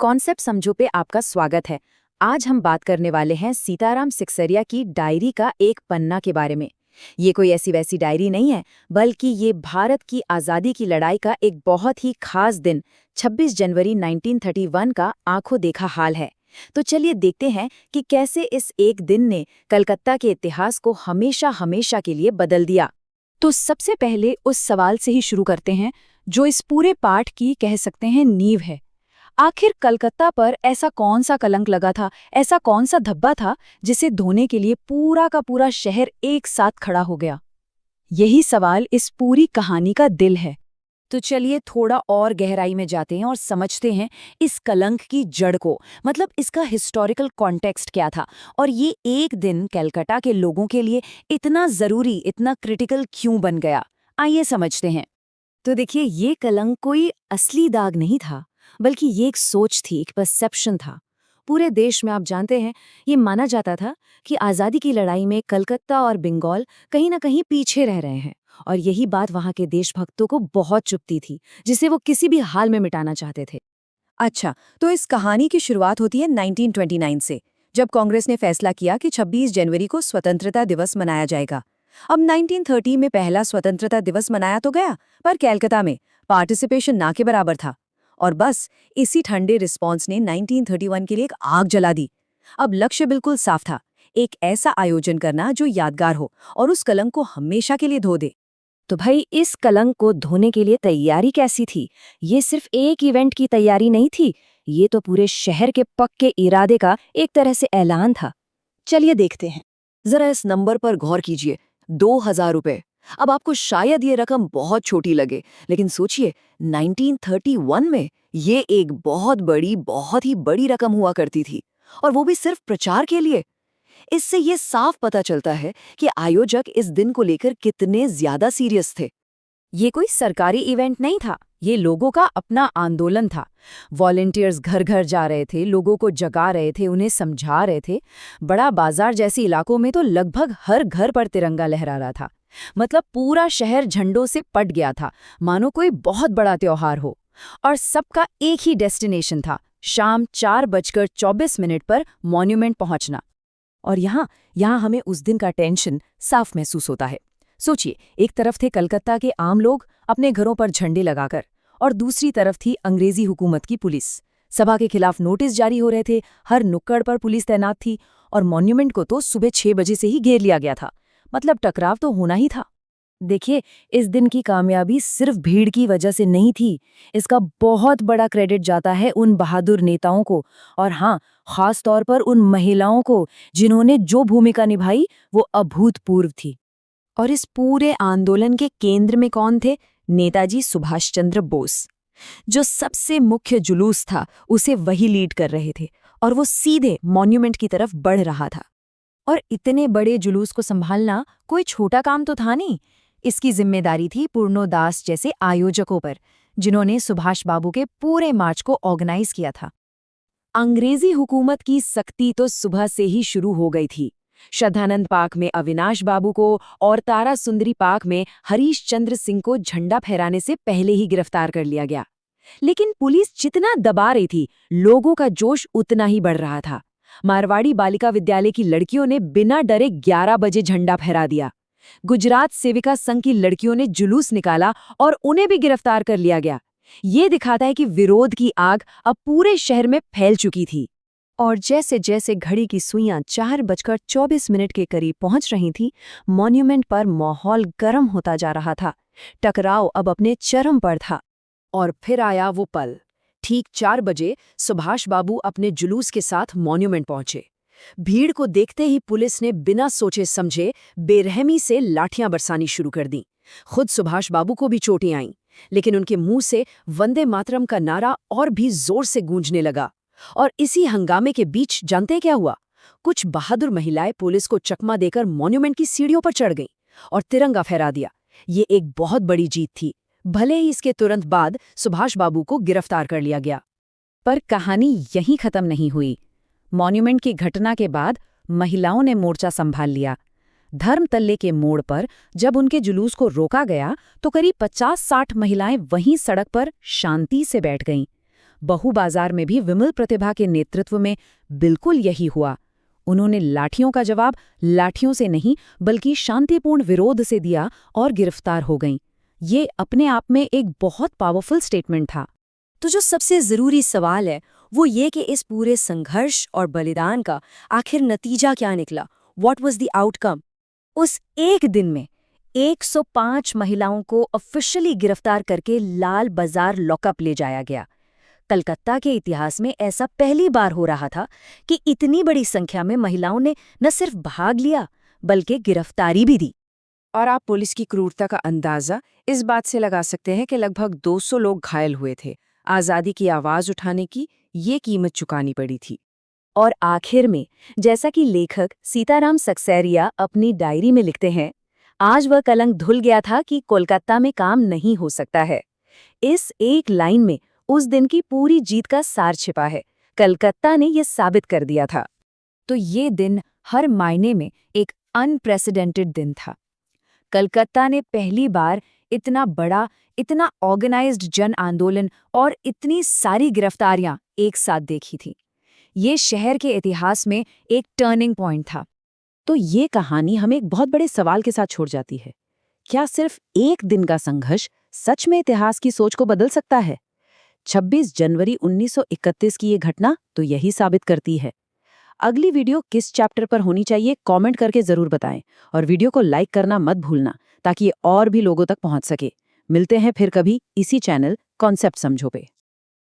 Concept समझो पे आपका स्वागत है। आज हम बात करने वाले हैं सीताराम सिकसरिया की डायरी का एक पन्ना के बारे में। ये कोई ऐसी वैसी डायरी नहीं है, बल्कि ये भारत की आज़ादी की लड़ाई का एक बहुत ही खास दिन 26 जनवरी 1931 का आंखों देखा हाल है। तो चलिए देखते हैं कि कैसे इस एक दिन ने कलकत्ता के इतिहास को हमेशा हमेशा के लिए बदल दिया। तो सबसे पहले उस सवाल से ही शुरू करते हैं जो इस पूरे पाठ की कह सकते हैं नींव है। आखिर कलकत्ता पर ऐसा कौन सा कलंक लगा था, ऐसा कौन सा धब्बा था जिसे धोने के लिए पूरा का पूरा शहर एक साथ खड़ा हो गया? यही सवाल इस पूरी कहानी का दिल है। तो चलिए थोड़ा और गहराई में जाते हैं और समझते हैं इस कलंक की जड़ को, मतलब इसका हिस्टोरिकल कॉन्टेक्स्ट क्या था और ये एक दिन कलकत्ता के लोगों के लिए इतना जरूरी, इतना क्रिटिकल क्यों बन गया। आइए समझते हैं। तो देखिए, ये कलंक कोई असली दाग नहीं था, बल्कि ये एक सोच थी, एक परसेप्शन था। पूरे देश में आप जानते हैं, ये माना जाता था कि आज़ादी की लड़ाई में कलकत्ता और बंगाल कहीं ना कहीं पीछे रह रहे हैं, और यही बात वहाँ के देशभक्तों को बहुत चुभती थी, जिसे वो किसी भी हाल में मिटाना चाहते थे। अच्छा, तो इस कहानी की शुरुआत होती है 1929 से, जब कांग्रेस ने फैसला किया कि 26 जनवरी को स्वतंत्रता दिवस मनाया जाएगा। अब 1930 में पहला स्वतंत्रता दिवस मनाया तो गया, पर कलकत्ता में पार्टिसिपेशन ना के बराबर था। और बस इसी ठंडे रिस्पॉन्स ने 1931 के लिए एक आग जला दी। अब लक्ष्य बिल्कुल साफ था, एक ऐसा आयोजन करना जो यादगार हो और उस कलंक को हमेशा के लिए धो दे। तो भाई, इस कलंक को धोने के लिए तैयारी कैसी थी? ये सिर्फ एक इवेंट की तैयारी नहीं थी, ये तो पूरे शहर के पक्के इरादे का एक तरह से ऐलान था। चलिए देखते हैं। जरा इस नंबर पर गौर कीजिए, 2000 रुपए। अब आपको शायद ये रकम बहुत छोटी लगे, लेकिन सोचिए 1931 में ये एक बहुत ही बड़ी रकम हुआ करती थी, और वो भी सिर्फ प्रचार के लिए। इससे ये साफ पता चलता है कि आयोजक इस दिन को लेकर कितने ज्यादा सीरियस थे। ये कोई सरकारी इवेंट नहीं था, ये लोगों का अपना आंदोलन था। वॉलंटियर्स घर घर जा रहे थे, लोगों को जगा रहे थे, उन्हें समझा रहे थे। बड़ा बाजार जैसे इलाकों में तो लगभग हर घर पर तिरंगा लहरा रहा था। मतलब पूरा शहर झंडों से पट गया था, मानो कोई बहुत बड़ा त्योहार हो। और सबका एक ही डेस्टिनेशन था, शाम 4:24 पर मॉन्यूमेंट पहुंचना। और यहाँ हमें उस दिन का टेंशन साफ महसूस होता है। सोचिए, एक तरफ थे कलकत्ता के आम लोग अपने घरों पर झंडे लगाकर, और दूसरी तरफ थी अंग्रेजी हुकूमत की पुलिस। सभा के खिलाफ नोटिस जारी हो रहे थे, हर नुक्कड़ पर पुलिस तैनात थी, और मॉन्यूमेंट को तो सुबह 6 बजे से ही घेर लिया गया था। मतलब टकराव तो होना ही था। देखिए, इस दिन की कामयाबी सिर्फ भीड़ की वजह से नहीं थी, इसका बहुत बड़ा क्रेडिट जाता है उन बहादुर नेताओं को, और हाँ, खास तौर पर उन महिलाओं को जिन्होंने जो भूमिका निभाई वो अभूतपूर्व थी। और इस पूरे आंदोलन के केंद्र में कौन थे? नेताजी सुभाष चंद्र बोस। जो सबसे मुख्य जुलूस था, उसे वही लीड कर रहे थे, और वो सीधे मॉन्यूमेंट की तरफ बढ़ रहा था। और इतने बड़े जुलूस को संभालना कोई छोटा काम तो था नहीं। इसकी जिम्मेदारी थी पूर्णोदास जैसे आयोजकों पर, जिन्होंने सुभाष बाबू के पूरे मार्च को ऑर्गेनाइज किया था। अंग्रेजी हुकूमत की सख्ती तो सुबह से ही शुरू हो गई थी। श्रद्धानंद पार्क में अविनाश बाबू को और तारा सुंदरी पार्क में हरीश चंद्र सिंह को झंडा फहराने से पहले ही गिरफ्तार कर लिया गया। लेकिन पुलिस जितना दबा रही थी, लोगों का जोश उतना ही बढ़ रहा था। मारवाड़ी बालिका विद्यालय की लड़कियों ने बिना डरे 11 बजे झंडा फहरा दिया। गुजरात सेविका संघ की लड़कियों ने जुलूस निकाला और उन्हें भी गिरफ्तार कर लिया गया। ये दिखाता है कि विरोध की आग अब पूरे शहर में फैल चुकी थी। और जैसे जैसे घड़ी की सुइयां 4:24 के करीब पहुंच रही थी, मॉन्यूमेंट पर माहौल गर्म होता जा रहा था। टकराव अब अपने चरम पर था। और फिर आया वो पल। ठीक 4 बजे सुभाष बाबू अपने जुलूस के साथ मॉन्यूमेंट पहुंचे। भीड़ को देखते ही पुलिस ने बिना सोचे समझे बेरहमी से लाठियां बरसानी शुरू कर दी। खुद सुभाष बाबू को भी चोटें आईं, लेकिन उनके मुंह से वंदे मातरम का नारा और भी जोर से गूंजने लगा। और इसी हंगामे के बीच जानते क्या हुआ? कुछ बहादुर महिलाएं पुलिस को चकमा देकर मॉन्यूमेंट की सीढ़ियों पर चढ़ गईं और तिरंगा फहरा दिया। ये एक बहुत बड़ी जीत थी। भले ही इसके तुरंत बाद सुभाष बाबू को गिरफ्तार कर लिया गया। पर कहानी यहीं खत्म नहीं हुई। मॉन्यूमेंट की घटना के बाद महिलाओं ने मोर्चा संभाल लिया। धर्मतल्ले के मोड़ पर जब उनके जुलूस को रोका गया, तो करीब 50-60 महिलाएं वहीं सड़क पर शांति से बैठ गईं। बहू बाजार में भी विमल प्रतिभा के नेतृत्व में बिल्कुल यही हुआ। उन्होंने लाठियों का जवाब लाठियों से नहीं बल्कि शांतिपूर्ण विरोध से दिया और गिरफ्तार हो गईं। ये अपने आप में एक बहुत पावरफुल स्टेटमेंट था। तो जो सबसे ज़रूरी सवाल है वो ये कि इस पूरे संघर्ष और बलिदान का आखिर नतीजा क्या निकला? What was the outcome? उस एक दिन में 105 महिलाओं को ऑफिशियली गिरफ्तार करके लाल बाजार लॉकअप ले जाया गया। कलकत्ता के इतिहास में ऐसा पहली बार हो रहा था कि इतनी बड़ी संख्या में महिलाओं ने न सिर्फ भाग लिया बल्कि गिरफ्तारी भी दी। और आप पुलिस की क्रूरता का अंदाजा इस बात से लगा सकते हैं कि लगभग 200 लोग घायल हुए थे। आज़ादी की आवाज़ उठाने की ये कीमत चुकानी पड़ी थी। और आखिर में, जैसा कि लेखक सीताराम सक्सेरिया अपनी डायरी में लिखते हैं, आज वह कलंक धुल गया था कि कोलकाता में काम नहीं हो सकता है। इस एक लाइन में उस दिन की पूरी जीत का सार छिपा है। कलकत्ता ने यह साबित कर दिया था। तो ये दिन हर मायने में एक अनप्रेसिडेंटेड दिन था। कलकत्ता ने पहली बार इतना बड़ा, इतना ऑर्गेनाइज्ड जन आंदोलन और इतनी सारी गिरफ्तारियां एक साथ देखी थी। ये शहर के इतिहास में एक टर्निंग पॉइंट था। तो ये कहानी हमें एक बहुत बड़े सवाल के साथ छोड़ जाती है। क्या सिर्फ एक दिन का संघर्ष सच में इतिहास की सोच को बदल सकता है? 26 जनवरी 1931 की ये घटना तो यही साबित करती है। अगली वीडियो किस चैप्टर पर होनी चाहिए कमेंट करके जरूर बताएं और वीडियो को लाइक करना मत भूलना ताकि ये और भी लोगों तक पहुंच सके। मिलते हैं फिर कभी इसी चैनल कॉन्सेप्ट समझो पे।